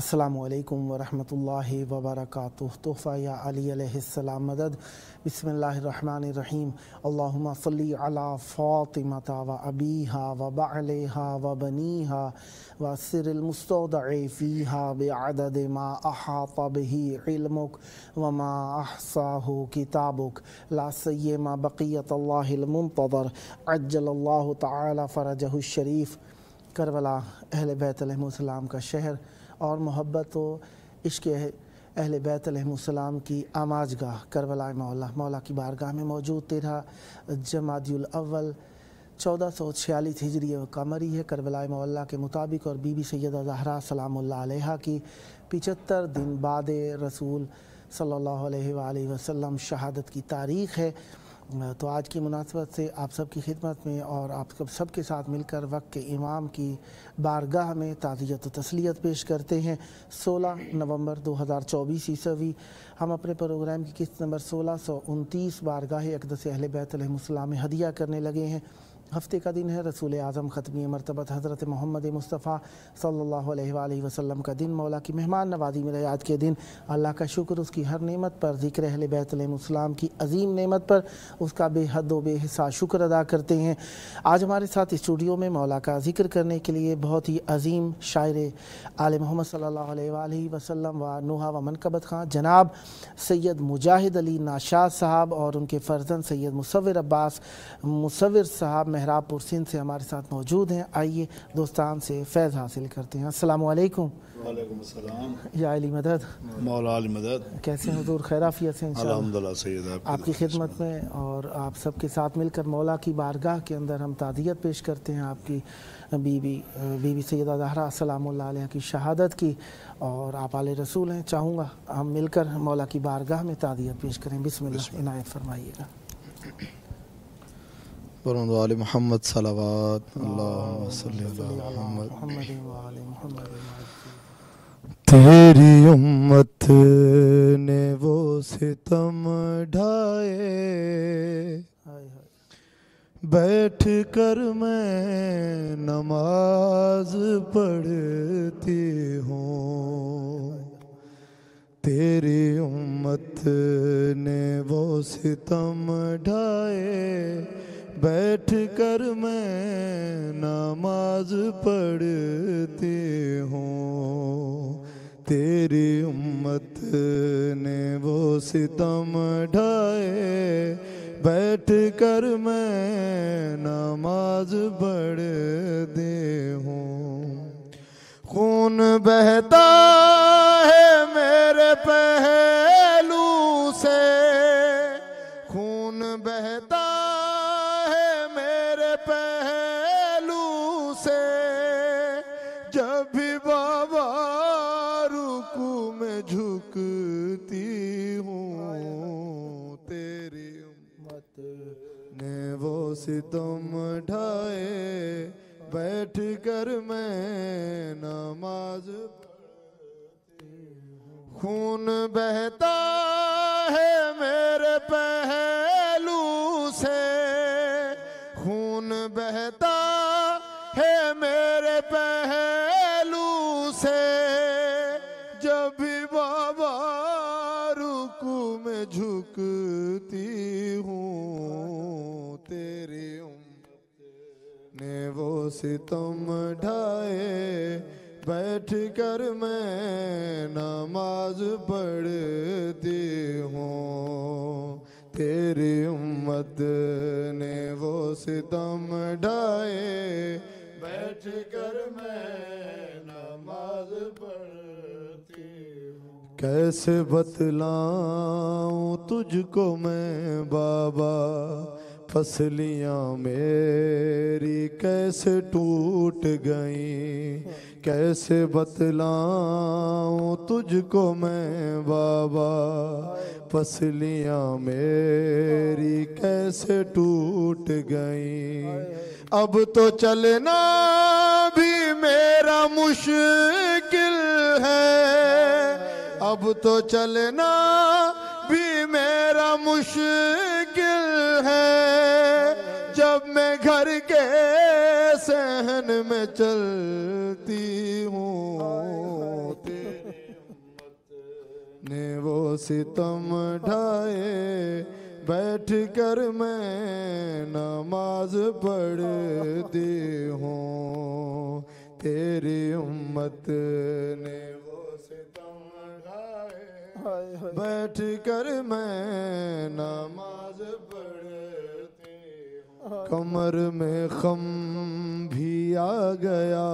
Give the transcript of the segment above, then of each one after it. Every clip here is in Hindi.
अस्सलामुअलैकुम वरहमतुल्लाहि वबरकातुहू। तोहफ़ा या अली अलैहिस्सलाम मदद। बिस्मिल्लाहिर्रहमानिर्रहीम। अल्लाहुम्मा सल्ली अला फ़ातिमता व अबीहा व बअलिहा व बनीहा व सिरिल मुस्तौदअ फ़ीहा बिअदद मा अहाता बिही इल्मुक व मा अहसाहु किताबुक ला सय्यमा बक़ियतुल्लाहिल मुंतज़र अज्जलल्लाहु तआला फ़रजहु शरीफ। करबला अहले बैत अलैहिमुस्सलाम का शहर और मोहब्बत व इश्क़ अहले बैत अलैहिमुस्सलाम की आमाजगाह करबला मौला की बारगाह में मौजूद 13 जमादियुल अव्वल 1446 हिजरी व कमरी है। करबला मौला के मुताबिक और बीबी सैयदा ज़हरा सलामुल्लाह अलैहा की 75 दिन बाद रसूल सल्लल्लाहु अलैहि वसल्लम शहादत की तारीख़ है। तो आज की मुनासबत से आप सबकी खिदमत में और आप सबके साथ मिलकर वक्त के इमाम की बारगाह में ताज़ियत व तस्लियत पेश करते हैं। 16 नवंबर 2024 ईस्वी हम अपने प्रोग्राम की किस्त नंबर 1629 बारगाह अक़दस अहले बैत अलैहिमुस्सलाम में हदिया करने लगे हैं। हफ्ते का दिन है। रसूल आज़म ख़त्मी मरतबत हज़रत मोहम्मद मुस्तफ़ा सल्लल्लाहु अलैहि वसल्लम का दिन, मौला की मेहमान नवाज़ी में याद के दिन। अल्लाह का शुक्र उसकी हर नेमत पर, ज़िक्र अहले बैत अलैहिमुस्सलाम की अज़ीम नेमत पर उसका बेहद व बेहिसाब शुक्र अदा करते हैं। आज हमारे साथ स्टूडियो में मौला का ज़िक्र करने के लिए बहुत ही अज़ीम शायर आले मोहम्मद सल्लल्लाहु अलैहि वसल्लम व नुहा व मनकबत खां जनाब सैयद मुजाहिद अली नाशाद साहब और उनके फ़र्जंद सैयद मुसव्विर अब्बास मुसव्विर साहब मेहराबपुर सिंध से हमारे साथ मौजूद हैं। आइए दोस्तान से फैज़ हासिल करते हैं। अस्सलामु अलैकुम। वालेकुम अस्सलाम। या अली मदद। मौला अली मदद। कैसे हैं हुज़ूर? खैराफियत से इंशाअल्लाह। अल्हम्दुलिल्लाह सैयद आपकी खिदमत में और आप सबके साथ मिलकर मौला की बारगाह के अंदर हम ताज़ियत पेश करते हैं आपकी बीबी सैयदा ज़हरा सलामुल्लाह अलैहा की शहादत की। और आप आले रसूल हैं, चाहूँगा हम मिलकर मौला की बारगाह में ताज़ियत पेश करें। बिस्मिल्लाह इनायत फरमाइएगा। आले मोहम्मद सलावत अल्लाहुम्मा सल्ली अला मोहम्मद। तेरी उम्मत ने वो सितम ढाए, बैठ कर मैं नमाज पढ़ती हूँ। तेरी उम्मत ने वो सितम ढाए, बैठ कर मैं नमाज पढ़ती हूँ। तेरी उम्मत ने वो सितम ढाए, बैठ कर मैं नमाज पढ़ती हूँ। खून बहता है मेरे पहलू से, खून बहता पहलू से, जब भी बाबा रुकू में झुकती हूँ। तेरी उम्मत ने वो सितम ढाए, बैठ कर मैं नमाज पढ़ती हूँ। खून बहता है मेरे पहलू से, खून बहता है मेरे पहलू से, जब भी बाबा रुकू में झुकती हूँ। तेरी उम्मत ने वो सितम ढाए, बैठ कर मैं नमाज पढ़ती हूँ। तेरी उम्मत ने वो सितम ढाए, बैठ कर मैं नमाज पढ़ती हूँ। कैसे बतलाऊं तुझको मैं बाबा, फसलियाँ मेरी कैसे टूट गईं। कैसे बतलाऊं तुझ तुझको मैं बाबा, पसलियां मेरी कैसे टूट गई। अब तो चलना भी मेरा मुश्किल है, अब तो चलना भी मेरा मुश्किल है। जब मैं घर के सहन में चलती हूँ, तेरी उम्मत ने वो सितम ढाए, बैठ कर मैं नमाज पढ़ती हूँ। तेरी उम्मत ने वो सितम ढाए, बैठ कर मैं नमाज पढ़ती हूँ। कमर में खम भी आ गया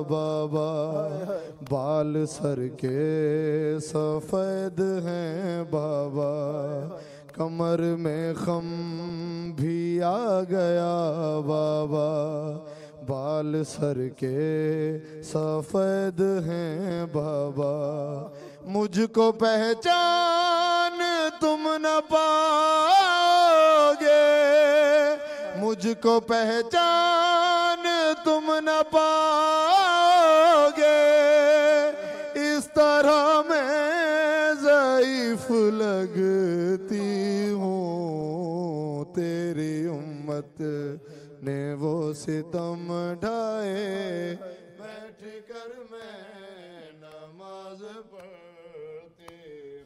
बाबा, बाल सर के सफ़ेद हैं बाबा। कमर में खम भी आ गया बाबा, बाल सर के सफ़ेद हैं बाबा। मुझको पहचान तुम न पाओगे, मुझको पहचान तुम न पाओगे। इस तरह मैं ज़ईफ़ लगती हूँ। तेरी उम्मत ने वो सितम ढाए, बैठ कर मैं नमाज पढ़ती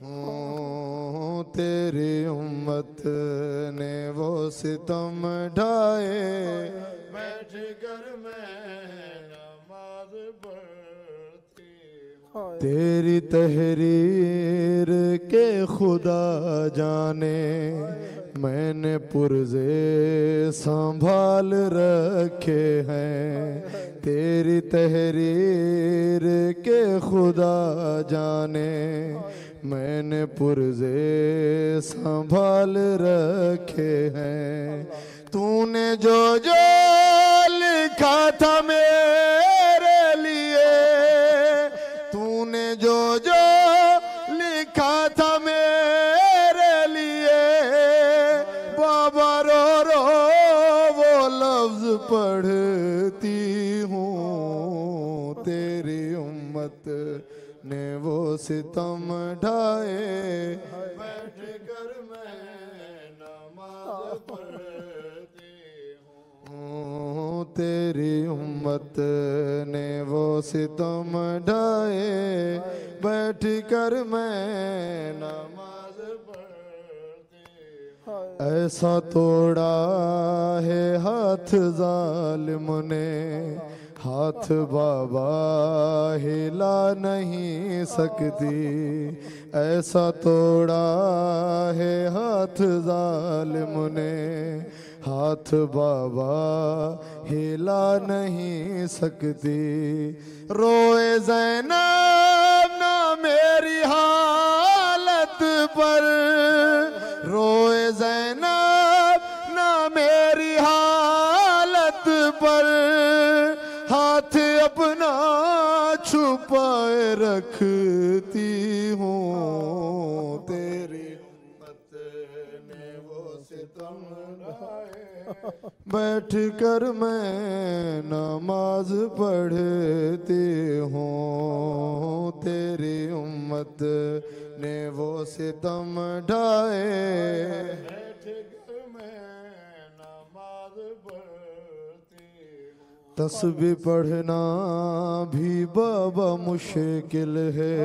हूँ। तेरी उम्मत ने वो सितम ढाए, बैठ कर मैं नमाज पढ़ती हूँ। तेरी तहरीर के खुदा जाने, मैंने पुर्जे संभाल रखे हैं। तेरी तहरीर के खुदा जाने, मैंने पुर्जे संभाल रखे हैं। तूने जो जो लिखा था मेरे लिए, तूने जो जो लिखा था मेरे लिए, बाबा रो रो वो लफ्ज पढ़ती हूँ। तेरी उम्मत ने वो सितम ढाए, बैठ कर मैं नमाज पढ़ती हूँ। तेरी उम्मत ने वो सितम ढाए, बैठ कर मैं नमाज पढ़ती हूँ। ऐसा तोड़ा है हाथ जालिम ने, हाथ बाबा हिला नहीं सकती। ऐसा तोड़ा है हाथ जालिम ने, हाथ बाबा हिला नहीं सकती। रोए ज़ैनब ना मेरी हालत पर, रोए ज़ैनब ना मेरी हालत पर, हाथ अपना छुपाए रखती हूँ। तेरी उम्मत ने वो सितम ढाए, बैठ कर मैं नमाज पढ़ती हूँ। तेरी उम्मत ने वो सितम ढाए, बैठ कर मैं नमाज पढ़ती हूँ। तस्बीह पढ़ना भी बाबा मुश्किल है,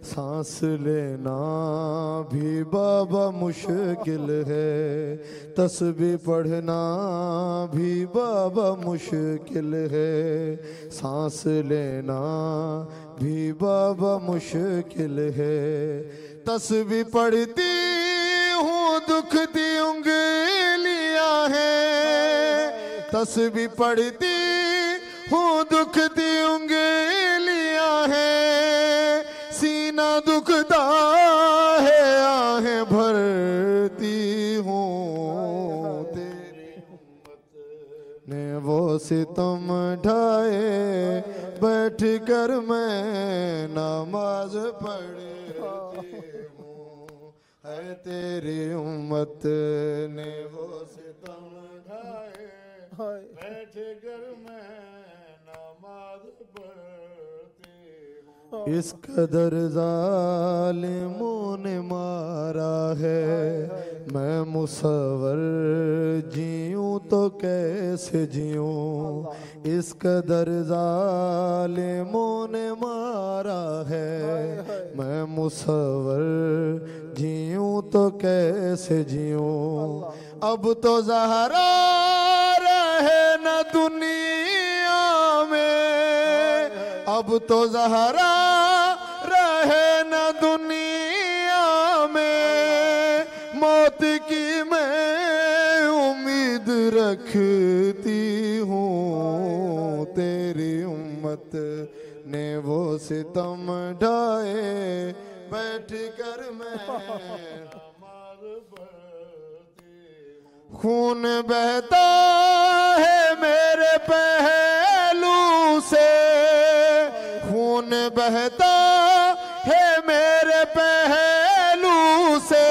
सांस लेना भी बाबा मुश्किल है। तस्बीह पढ़ना भी बाबा मुश्किल है, सांस लेना भी बाबा मुश्किल है। तस्बीह पढ़ती हूँ दुखती उंगलियां हैं, तस्बीह पढ़ती हूँ दुखती उंगलियां हैं। सीना दुखता है आहें भरती हूँ। तेरी उम्मत ने वो सितम ढाए, बैठ कर मैं नमाज पढ़ती हूँ। है तेरी उम्मत ने वो सितम ढाए, बैठ कर मैं नमाज पढ़ती हूँ। इस कदर जालिमों ने मारा है, मैं मुसव्वर जीऊँ तो कैसे जीऊँ। इस कदर जालिमों ने मारा है, मैं मुसव्वर जीऊँ तो कैसे जीऊँ। अब तो ज़हरा रहे न दुनिया में, अब तो ज़हरा रहे न दुनिया में। मौत की मैं उम्मीद रखती हूँ। तेरी उम्मत ने वो सितम ढाए, बैठ कर मैं नमाज़ पढ़ती हूँ। खून बहता है मेरे पहलू से, खून बहता है मेरे पहलू से।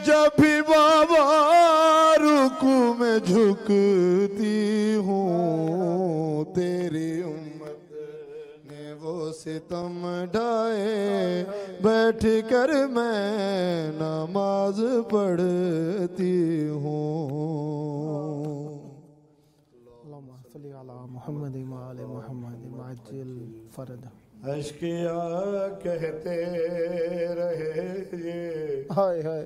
जब भी बाबा रुकू में झुकती हूँ। तेरी उम्मत ने वो सितम ढाए, बैठ कर मैं नमाज पढ़ती हूँ। मोहम्मद इमाल मोहम्मद माजिल फरद। अश्किया कहते रहे ये हाय हाय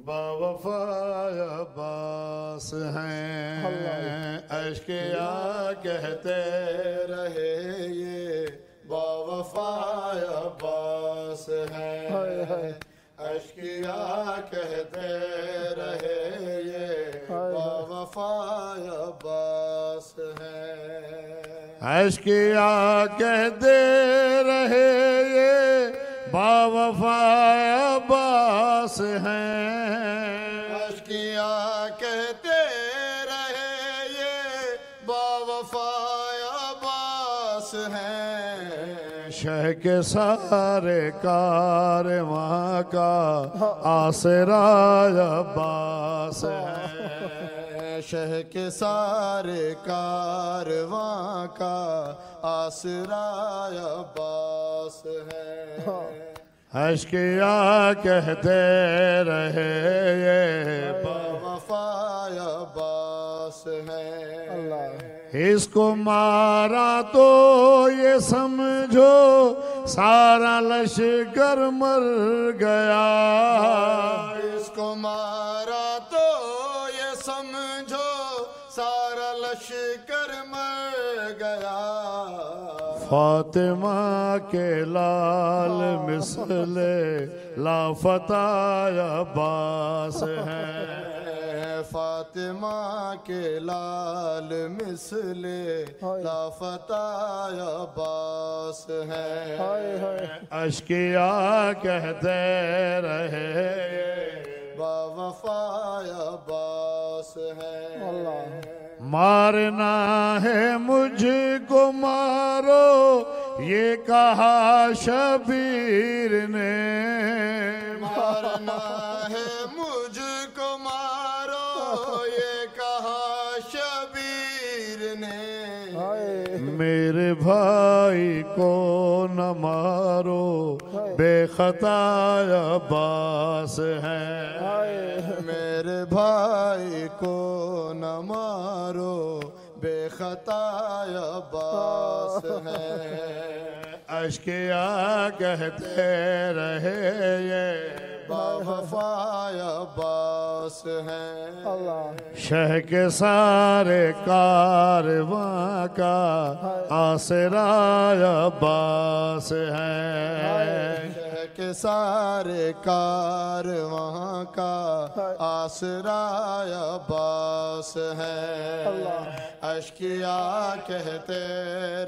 बावफा अब्बास हैं। अश्किया कहते रहे ये बावफा अब्बास हैं। हाय हाय अश्किया कहते रहे ये बावफा अब्बास हैं। अश्किया कहते रहे ये बावफा अब्बास हैं। अश्किया कहते रहे ये बावफा अब्बास हैं। शह के सारे कारवां का आसरा अब्बास है। शह के सारे कारवां का आसरा अब्बास है। अश्किया कहते रहे ये बावफा अब्बास है। इसको मारा तो ये समझो सारा लश्कर मर गया। इसको मारा तो ये समझो सारा लश्कर मर गया। फातिमा के लाल मिसले लाफता अब्बास हैं। फातिमा के लाल मिसले लाफता अब्बास हैं। अश्किया कहते रहे बावफा अब्बास हैं। मारना है मुझको मारो ये कहा शबीर ने। मारना है मुझको मारो ये कहा शबीर ने। मेरे भाई को न मारो बेखता अब्बास है। मेरे भाई को न मारो बेखता अब्बास है। अश्किया कहते रहे ये बावफा अब्बास हैं। शह के सारे कारवां का आसरा अब्बास है। शह के सारे कारवां का आसरा अब्बास है। अश्किया कहते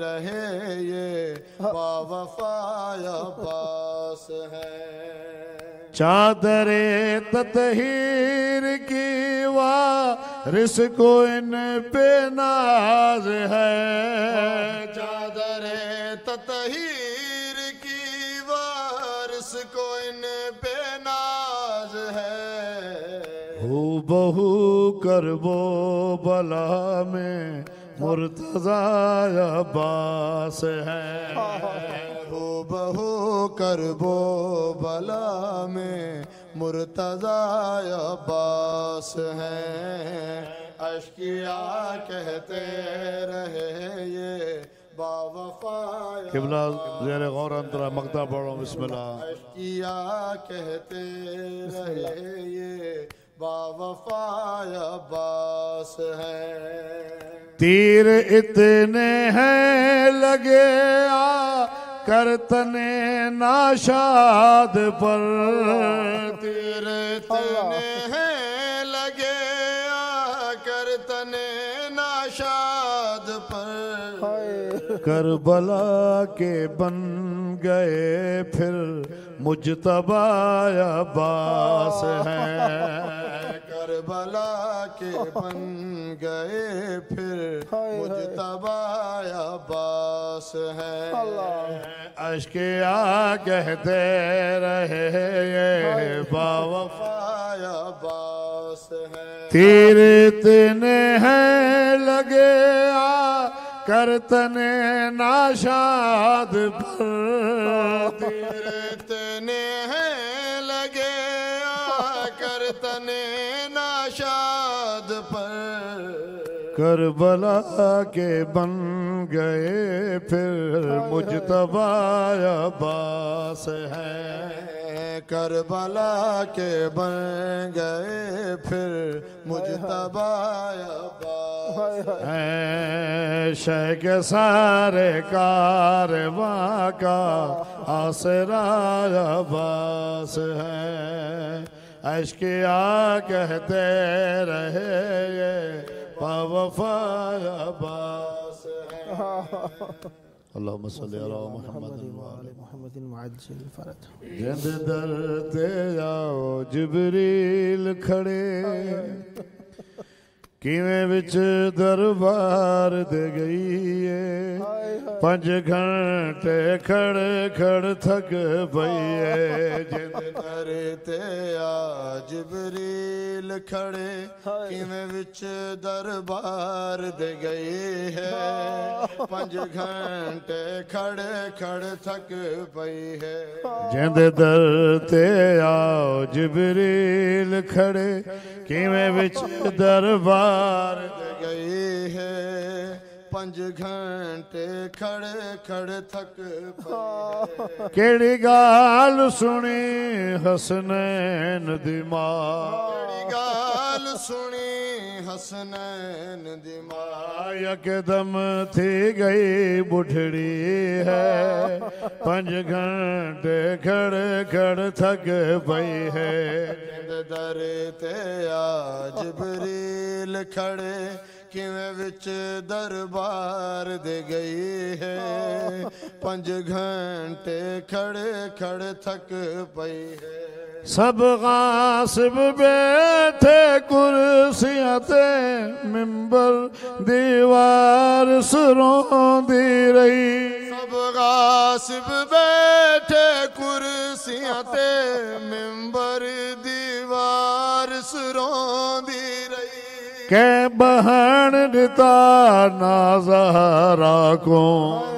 रहे ये बावफा अब्बास है। चादरे ततहीर की वारिस को इन पे नाज है। चादर ततहीर की वारिस को इन पे नाज है। हो बहू करबो बला में मुर्तज़ा अब्बास है। हो बहू करबो बला में मुर्तज़ा अब्बास हैं। अश्किया कहते रहे ये बावफा किबला ज़ेर गौर अंतरा मक़ता पढ़ो बिस्मिल्लाह। अश्किया कहते रहे ये बावफा अब्बास हैं। तीर इतने हैं लगे आ करतने नाशाद पर। तीर इतने हैं लगे आ करतने नाशाद पर। करबला के बन गए फिर मुजतबा अब्बास हैं। करबला के बन गए फिर मुजतबा अब्बास हैं। अश्किया कहते रहे ये बावफा अब्बास हैं। तीर इतने हैं लगे आ करतने नाशाद पर। तीर इतने हैं लगे आ करतने नाशाद पर। करबला के बन गए फिर मुजतबा अब्बास हैं। करबला के बन गए फिर मुजतबा अब्बास हैं। शह के सारे कारवां का आसरा अब्बास है। अश्किया कहते रहे ये बावफा अब्बास है। अल्लाहुम्मा सल्ली अला मुहम्मदिन व अज्जिल फरज। जिंद दर ते आओ जिबरील खड़े किवें विच दरबार दे गई है। 5 घंटे खड़ खड़ थक पई है। जिंद दर ते आ जिबरील खड़े किवें विच दरबार दे गई है। 5 घंटे खड़े खड़ थक पई है। जिंद दर ते आओ जिबरील खड़े किवें विच दरबार दे गई है। 5 घंटे खड़े खड़े थक पए। केड़ी गाल सुनी हसनैन दी मां। केड़ी गाल सुनी हसनैन दी मां। यकदम थी गई बुढ़ड़ी है। 5 घंटे खड़े खड़ थक पई है। दर ते आ जिबरील खड़े किवें विच दरबार दे गई है। 5 घंटे खड़े खड़े थक पई है। सब गासिब बैठे कुर्सियां ते मिंबर दीवार सुरोंदी रही। सब गासिब बैठे कुर्सियां ते मिंबर दीवार सुरोंदी रही। के बहन दिता ना ज़हरा को।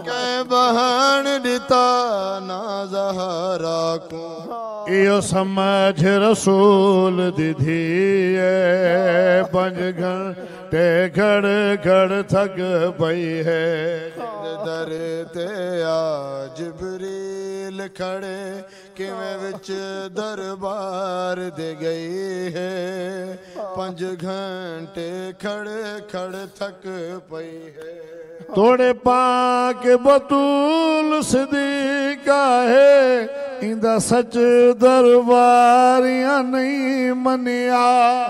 के बहन दिता ना ज़हरा को। इयो समझ रसूल दीदी है। 5 घंटे खड़ खड़ थक पई है। दर ते आ जिबरील खड़े किवें विच दरबार दे गई है। 5 घंटे खड़े खड़ थक पई है। तोड़े पाक बतूल सिद्दीका है। इंदा सच दरबारियां नहीं मनिया।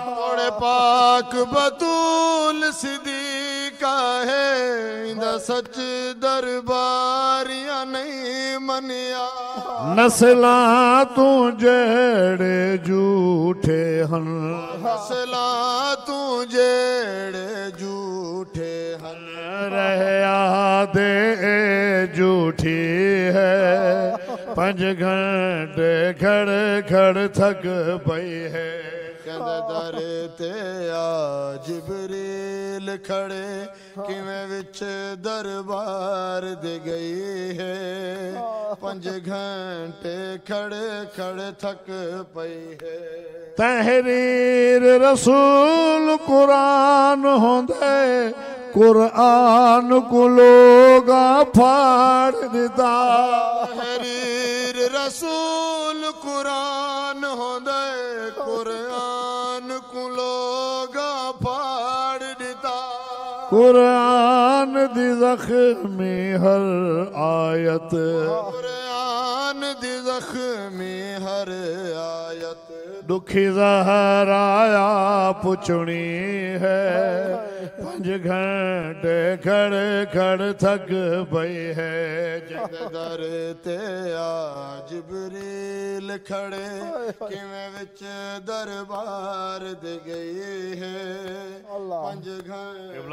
तोड़े पाक बतूल सिद्दीका है। इंदा सच दरबारियां नहीं मनिया। नस्ला तू जेड़े झूठे हन। नस्ला तू जेड़े झूठे हन। रहया दे उठी है, 5 घंटे खड़ खड़ थक पई है। कहंदे दर ते आ जिबरील खड़े, किवें विच दरबार दे गई है। 5 घंटे खड़े खड़े थक पई है। तहरीर रसूल कुरान होंदे, कुरान को लोगा फाड़ दिता। तहरीर रसूल कुरान होंदे, कुरान को लोगा फाड़ दिता। कुरान दी जख्मी हर आयत, कुरान दी जख्मी हर आयत। दुखी ज़हराया पुछनी है, 5 घंटे खड़े खड़ थक पई है। दर ते आ जिबरील खड़े, किवें विच दरबार दे गई है। 5 घंटे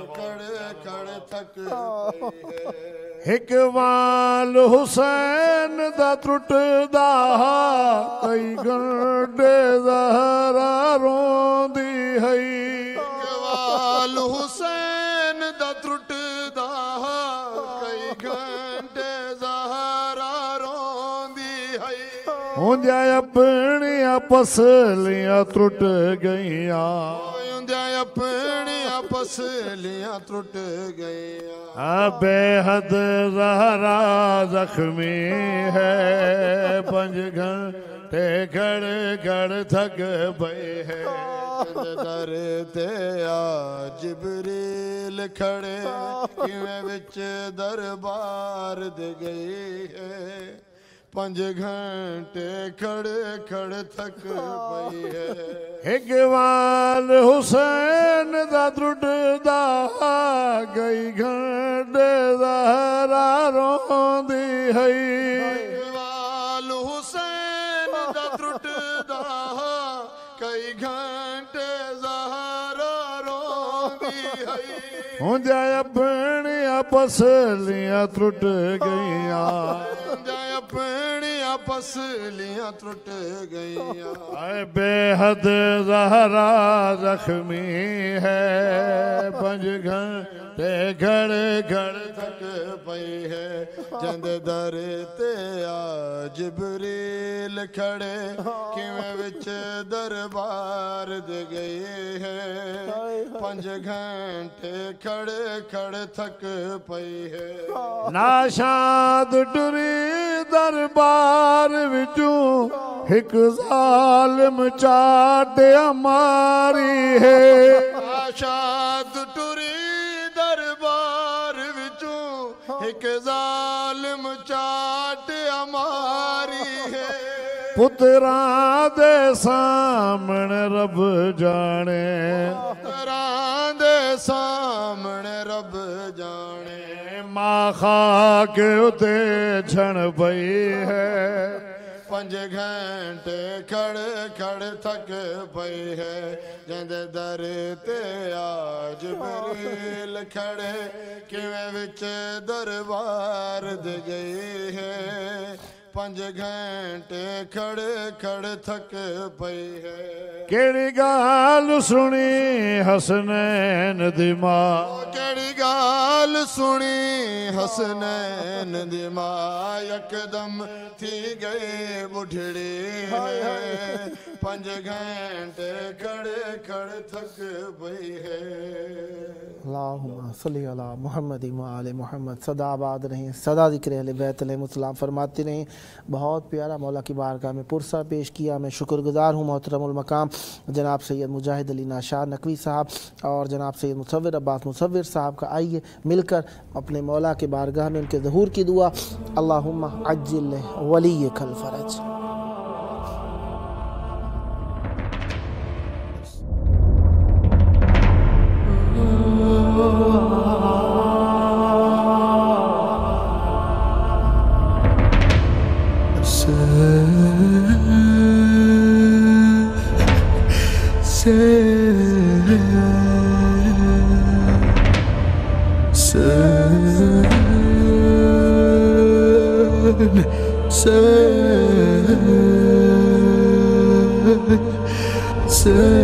खड़े खड़े थक पई है। इकबाल हुसैन दा त्रुटदा, कई घंटे ज़हरा रोंदी है। इकबाल हुसैन दा त्रुटदा, कई घंटे ज़हरा रोंदी है। हुंदिया अपनियां पसलियां त्रुट गईयां, अपनियां पसलियां त्रुट गईयां। बेहद ज़हरा जख्मी है, 5 घंटे खड़ खड़ थक पई है। दर ते आ जिबरील खड़े, किवें विच दरबार दे गई है। 5 घंटे खड़े खड़े थक पई है। इकबाल हुसैन दा त्रुटदा, कई घंटे ज़हरा रोंदी है। इकबाल हुसैन दा त्रुटदा, कई घंटे ज़हरा रोंदी है। हुंदिया अपनियां पसलियां त्रुट गईयां, अपनियां पसलियां त्रुट गईयां। बेहद ज़हरा जख्मी है, 5 घंटे खड़े खड़े थक पई है। जंद दर ते आ जिबरील खड़े, किवें विच दरबार दे गई है। 5 घंटे खड़े खड़े थक पई है। नाशाद टुरी दरबार विचों, एक ज़ालिम चाटिया मारी है। नाशाद टुरी दरबार विचों, एक ज़ालिम चाटिया मारी है। पुत्रां दे सामने रब जाने, पुत्रां दे सामने रब जाने। मां खाक उते छण पई है। 5 घंटे खड़े खड़े थक पई है। जंदे दर ते आ जिबरील खड़े, किवें विच दरबार दे गई है। 5 घंटे खड़े खड़े थक पई है। केड़ी गाल सुनी हसनैन दी मां, केड़ी गाल सुनी हसनैन दी मां। यकदम थी गई बुढ़ड़ी, 5 घंटे खड़े खड़े थक पई है। अल्लाहुम्मा सल्ली अला मुहम्मद व आले मुहम्मद। सदा आबाद रहें, सदा ज़िक्र अहले बैत अलैहिमुस्सलाम फरमाते रहें। बहुत प्यारा मौला की बारगाह में पुरसा पेश किया। मैं शुक्रगुजार हूँ मोहतरमुल मकाम जनाब सैयद मुजाहिद अली नाशार नकवी साहब और जनाब सैयद मुसव्विर अब्बास मुसव्विर साहब का। आइए मिलकर अपने मौला के बारगाह में उनके ज़हूर की दुआ। अल्लाहुम्मा अज्जिल वलियकल फरज। Say say